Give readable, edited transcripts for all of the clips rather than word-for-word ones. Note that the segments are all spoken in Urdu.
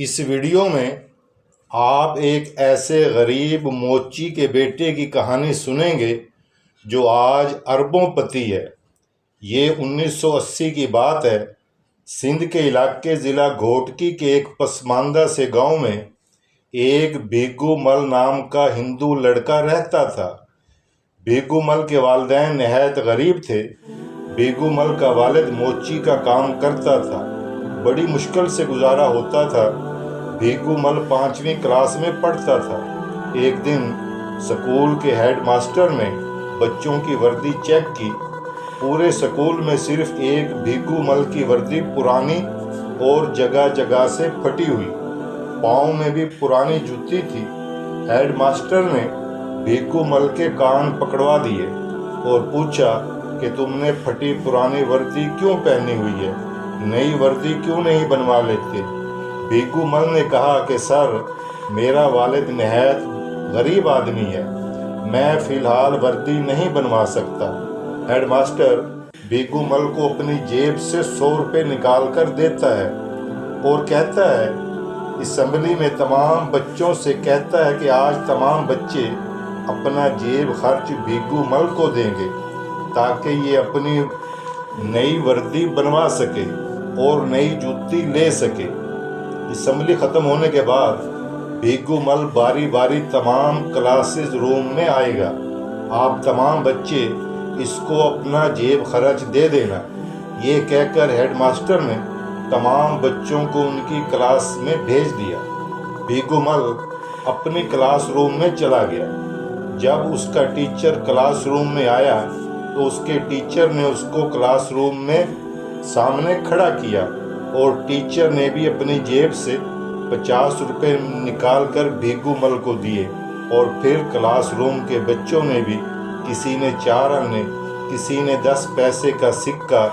اس ویڈیو میں آپ ایک ایسے غریب موچی کے بیٹے کی کہانی سنیں گے جو آج اربوں پتی ہے۔ یہ 1980 کی بات ہے۔ سندھ کے علاقے ضلع گھوٹکی کے ایک پسماندہ سے گاؤں میں ایک بھیگو مل نام کا ہندو لڑکا رہتا تھا۔ بھیگو مل کے والدین نہایت غریب تھے۔ بھیگو مل کا والد موچی کا کام کرتا تھا۔ بڑی مشکل سے گزارا ہوتا تھا۔ بھیگو مل 5ویں کلاس میں پڑھتا تھا۔ ایک دن سکول کے ہیڈ ماسٹر نے بچوں کی وردی چیک کی۔ پورے سکول میں صرف ایک بھیگو مل کی وردی پرانی اور جگہ جگہ سے پھٹی ہوئی، پاؤں میں بھی پرانی جوتی تھی۔ ہیڈ ماسٹر نے بھیگو مل کے کان پکڑوا دیے اور پوچھا کہ تم نے پھٹی پرانی وردی کیوں پہنی ہوئی ہے؟ نئی وردی کیوں نہیں بنوا لیتے؟ بھیگو مل نے کہا کہ سر، میرا والد نہایت غریب آدمی ہے، میں فی الحال وردی نہیں بنوا سکتا۔ ہیڈ ماسٹر بھیگو مل کو اپنی جیب سے 100 روپے نکال کر دیتا ہے اور کہتا ہے، اسمبلی میں تمام بچوں سے کہتا ہے کہ آج تمام بچے اپنا جیب خرچ بھیگو مل کو دیں گے تاکہ یہ اپنی نئی وردی بنوا سکے اور نئی جوتی لے سکے۔ اسمبلی ختم ہونے کے بعد بھیگو مل باری باری تمام کلاسز روم میں آئے گا۔ آپ تمام بچے اس کو اپنا جیب خرچ دے دینا۔ یہ کہہ کر ہیڈ ماسٹر نے تمام بچوں کو ان کی کلاس میں بھیج دیا۔ بھیگو مل اپنی کلاس روم میں چلا گیا۔ جب اس کا ٹیچر کلاس روم میں آیا تو اس کے ٹیچر نے اس کو کلاس روم میں سامنے کھڑا کیا اور ٹیچر نے بھی اپنی جیب سے 50 روپے نکال کر بھیگو مل کو دیے، اور پھر کلاس روم کے بچوں نے بھی، کسی نے 4 آنے، کسی نے 10 پیسے کا سکہ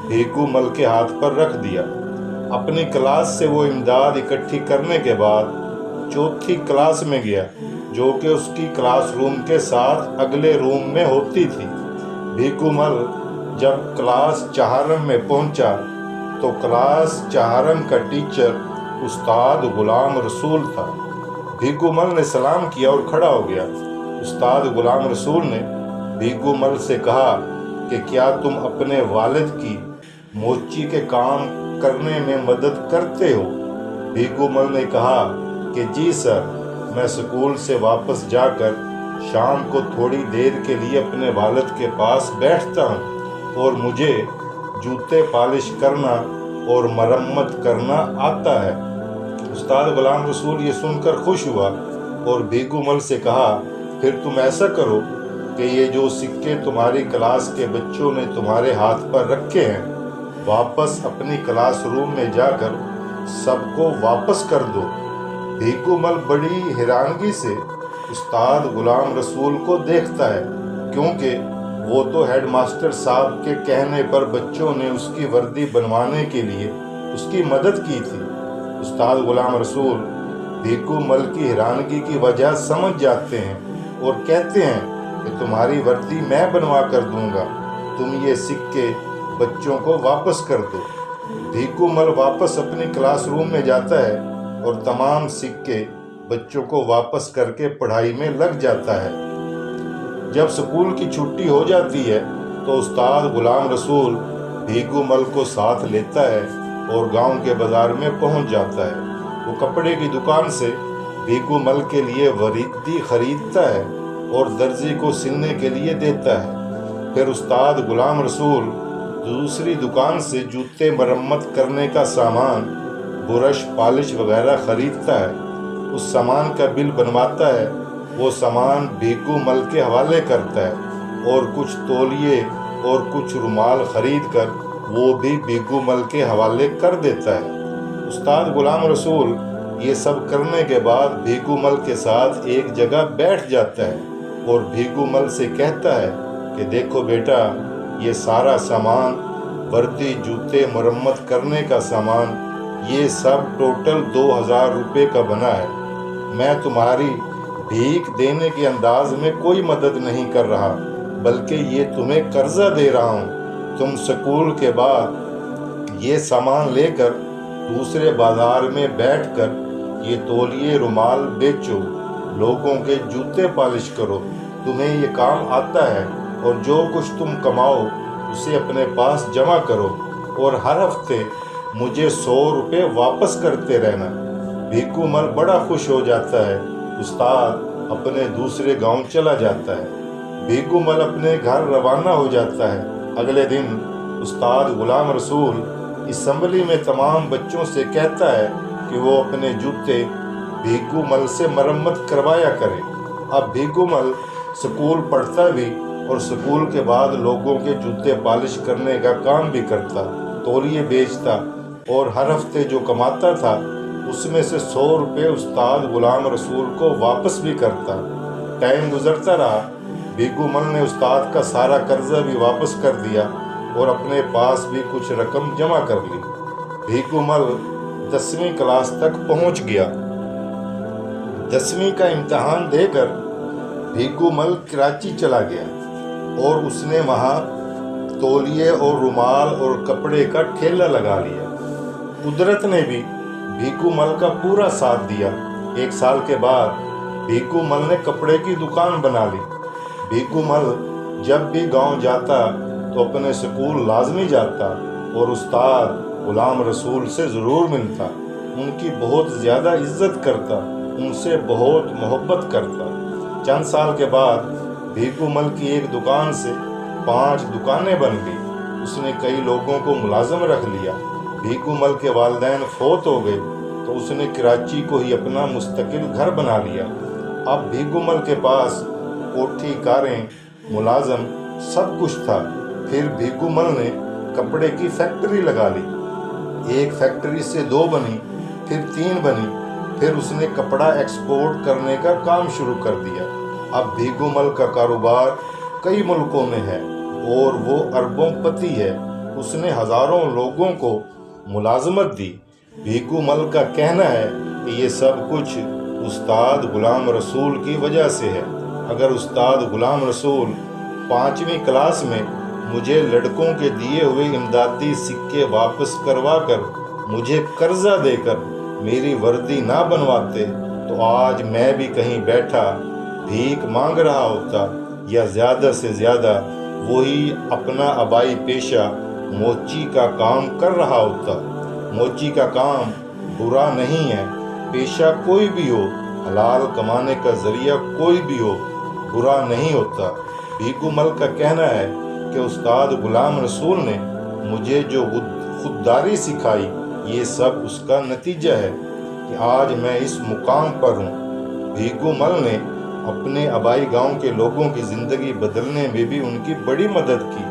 بھیگو مل کے ہاتھ پر رکھ دیا۔ اپنی کلاس سے وہ امداد اکٹھی کرنے کے بعد چوتھی کلاس میں گیا، جو کہ اس کی کلاس روم کے ساتھ اگلے روم میں ہوتی تھی۔ بھیگو مل جب کلاس 4 میں پہنچا تو کلاس 4 کا ٹیچر استاد غلام رسول تھا۔ بھیگو مل نے سلام کیا اور کھڑا ہو گیا۔ استاد غلام رسول نے بھیگو مل سے کہا کہ کیا تم اپنے والد کی موچی کے کام کرنے میں مدد کرتے ہو؟ بھیگو مل نے کہا کہ جی سر، میں سکول سے واپس جا کر شام کو تھوڑی دیر کے لیے اپنے والد کے پاس بیٹھتا ہوں اور مجھے جوتے پالش کرنا اور مرمت کرنا آتا ہے۔ استاد غلام رسول یہ سن کر خوش ہوا اور بھیگو مل سے کہا، پھر تم ایسا کرو کہ یہ جو سکے تمہاری کلاس کے بچوں نے تمہارے ہاتھ پر رکھے ہیں، واپس اپنی کلاس روم میں جا کر سب کو واپس کر دو۔ بھیگو مل بڑی حیرانگی سے استاد غلام رسول کو دیکھتا ہے، کیونکہ وہ تو ہیڈ ماسٹر صاحب کے کہنے پر بچوں نے اس کی وردی بنوانے کے لیے اس کی مدد کی تھی۔ استاد غلام رسول بھیگو مل کی حیرانگی کی وجہ سمجھ جاتے ہیں اور کہتے ہیں کہ تمہاری وردی میں بنوا کر دوں گا، تم یہ سکے بچوں کو واپس کر دو۔ بھیگو مل واپس اپنی کلاس روم میں جاتا ہے اور تمام سکے بچوں کو واپس کر کے پڑھائی میں لگ جاتا ہے۔ جب سکول کی چھٹی ہو جاتی ہے تو استاد غلام رسول بھیگو مل کو ساتھ لیتا ہے اور گاؤں کے بازار میں پہنچ جاتا ہے۔ وہ کپڑے کی دکان سے بھیگو مل کے لیے وردی خریدتا ہے اور درزی کو سلنے کے لیے دیتا ہے۔ پھر استاد غلام رسول دوسری دکان سے جوتے مرمت کرنے کا سامان، برش، پالش وغیرہ خریدتا ہے۔ اس سامان کا بل بنواتا ہے۔ وہ سامان بھیگو مل کے حوالے کرتا ہے اور کچھ تولیے اور کچھ رومال خرید کر وہ بھی بھیگو مل کے حوالے کر دیتا ہے۔ استاد غلام رسول یہ سب کرنے کے بعد بھیگو مل کے ساتھ ایک جگہ بیٹھ جاتا ہے اور بھیگو مل سے کہتا ہے کہ دیکھو بیٹا، یہ سارا سامان، وردی، جوتے، مرمت کرنے کا سامان، یہ سب ٹوٹل 2000 روپے کا بنا ہے۔ میں تمہاری بھیک دینے کے انداز میں کوئی مدد نہیں کر رہا، بلکہ یہ تمہیں قرضہ دے رہا ہوں۔ تم سکول کے بعد یہ سامان لے کر دوسرے بازار میں بیٹھ کر یہ تولیے رومال بیچو، لوگوں کے جوتے پالش کرو، تمہیں یہ کام آتا ہے، اور جو کچھ تم کماؤ اسے اپنے پاس جمع کرو اور ہر ہفتے مجھے 100 روپے واپس کرتے رہنا۔ بھیکو مل بڑا خوش ہو جاتا ہے۔ استاد اپنے دوسرے گاؤں چلا جاتا ہے۔ بھیکو مل اپنے گھر روانہ ہو جاتا ہے۔ اگلے دن استاد غلام رسول اسمبلی میں تمام بچوں سے کہتا ہے کہ وہ اپنے جوتے بھیکو مل سے مرمت کروایا کرے۔ اب بھیکو مل سکول پڑھتا بھی اور سکول کے بعد لوگوں کے جوتے پالش کرنے کا کام بھی کرتا، تولیے بیچتا اور ہر ہفتے جو کماتا تھا اس میں سے 100 روپے استاد غلام رسول کو واپس بھی کرتا۔ ٹائم گزرتا رہا، بھیکو مل نے استاد کا سارا قرضہ بھی واپس کر دیا اور اپنے پاس بھی کچھ رقم جمع کر لی۔ بھیکو مل 10ویں کلاس تک پہنچ گیا۔ 10ویں کا امتحان دے کر بھیکو مل کراچی چلا گیا اور اس نے وہاں تولیے اور رومال اور کپڑے کا ٹھیلا لگا لیا۔ قدرت نے بھی بھیکو مل کا پورا ساتھ دیا۔ 1 سال کے بعد بھیکو مل نے کپڑے کی دکان بنا لی۔ بھیکو مل جب بھی گاؤں جاتا تو اپنے سکول لازمی جاتا اور استاد غلام رسول سے ضرور ملتا، ان کی بہت زیادہ عزت کرتا، ان سے بہت محبت کرتا۔ چند سال کے بعد بھیکو مل کی ایک دکان سے 5 دکانیں بن گئی۔ اس نے کئی لوگوں کو ملازم رکھ لیا۔ بھیکو مل کے والدین فوت ہو گئے تو اس نے کراچی کو ہی اپنا مستقل گھر بنا لیا۔ اب بھیکو مل کے پاس کوٹھی، کاریں، ملازم سب کچھ تھا۔ پھر بھیکو مل نے کپڑے کی فیکٹری لگا لی۔ 1 فیکٹری سے 2 بنی، پھر 3 بنی، پھر اس نے کپڑا ایکسپورٹ کرنے کا کام شروع کر دیا۔ اب بھیکو مل کا کاروبار کئی ملکوں میں ہے اور وہ اربوں پتی ہے۔ اس نے ہزاروں لوگوں کو ملازمت دی۔ بھیکو مل کا کہنا ہے کہ یہ سب کچھ استاد غلام رسول کی وجہ سے ہے۔ اگر استاد غلام رسول 5ویں کلاس میں مجھے لڑکوں کے دیے ہوئے امدادی سکے واپس کروا کر مجھے قرضہ دے کر میری وردی نہ بنواتے تو آج میں بھی کہیں بیٹھا بھیک مانگ رہا ہوتا، یا زیادہ سے زیادہ وہی اپنا آبائی پیشہ موچی کا کام کر رہا ہوتا۔ موچی کا کام برا نہیں ہے، پیشہ کوئی بھی ہو، حلال کمانے کا ذریعہ کوئی بھی ہو، برا نہیں ہوتا۔ بھیکو مل کا کہنا ہے کہ استاد غلام رسول نے مجھے جو خودداری سکھائی، یہ سب اس کا نتیجہ ہے کہ آج میں اس مقام پر ہوں۔ بھیکو مل نے اپنے آبائی گاؤں کے لوگوں کی زندگی بدلنے میں بھی ان کی بڑی مدد کی۔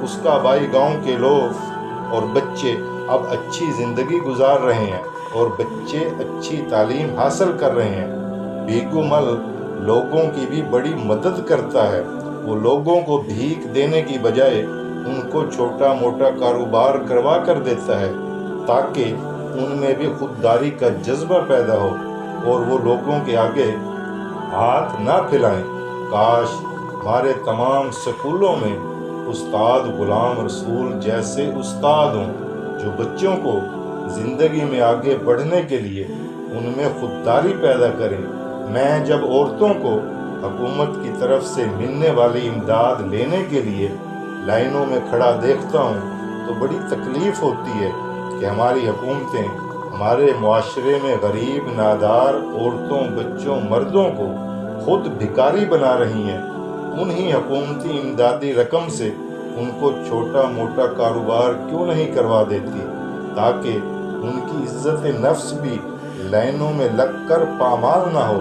اس کا آبائی گاؤں کے لوگ اور بچے اب اچھی زندگی گزار رہے ہیں اور بچے اچھی تعلیم حاصل کر رہے ہیں۔ بھیکو مل لوگوں کی بھی بڑی مدد کرتا ہے۔ وہ لوگوں کو بھیک دینے کی بجائے ان کو چھوٹا موٹا کاروبار کروا کر دیتا ہے تاکہ ان میں بھی خودداری کا جذبہ پیدا ہو اور وہ لوگوں کے آگے ہاتھ نہ پھیلائیں۔ کاش ہمارے تمام سکولوں میں استاد غلام رسول جیسے استاد ہوں جو بچوں کو زندگی میں آگے بڑھنے کے لیے ان میں خودداری پیدا کریں۔ میں جب عورتوں کو حکومت کی طرف سے ملنے والی امداد لینے کے لیے لائنوں میں کھڑا دیکھتا ہوں تو بڑی تکلیف ہوتی ہے کہ ہماری حکومتیں ہمارے معاشرے میں غریب، نادار عورتوں، بچوں، مردوں کو خود بھکاری بنا رہی ہیں۔ انہی حکومتی امدادی رقم سے ان کو چھوٹا موٹا کاروبار کیوں نہیں کروا دیتی تاکہ ان کی عزت نفس بھی لائنوں میں لگ کر پامال نہ ہو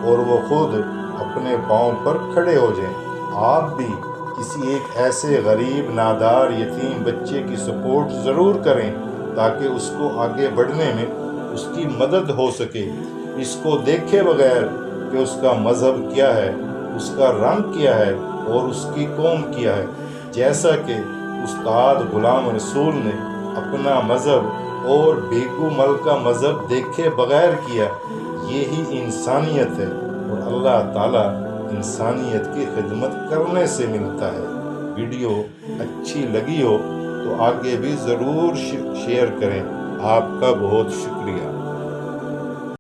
اور وہ خود اپنے پاؤں پر کھڑے ہو جائیں۔ آپ بھی کسی ایک ایسے غریب، نادار، یتیم بچے کی سپورٹ ضرور کریں تاکہ اس کو آگے بڑھنے میں اس کی مدد ہو سکے۔ اس کو دیکھے بغیر کہ اس کا مذہب کیا ہے، اس کا رنگ کیا ہے اور اس کی قوم کیا ہے، جیسا کہ استاد غلام رسول نے اپنا مذہب اور بھیکو مل کا مذہب دیکھے بغیر کیا، یہی انسانیت ہے اور اللہ تعالیٰ انسانیت کی خدمت کرنے سے ملتا ہے۔ ویڈیو اچھی لگی ہو تو آگے بھی ضرور شیئر کریں۔ آپ کا بہت شکریہ۔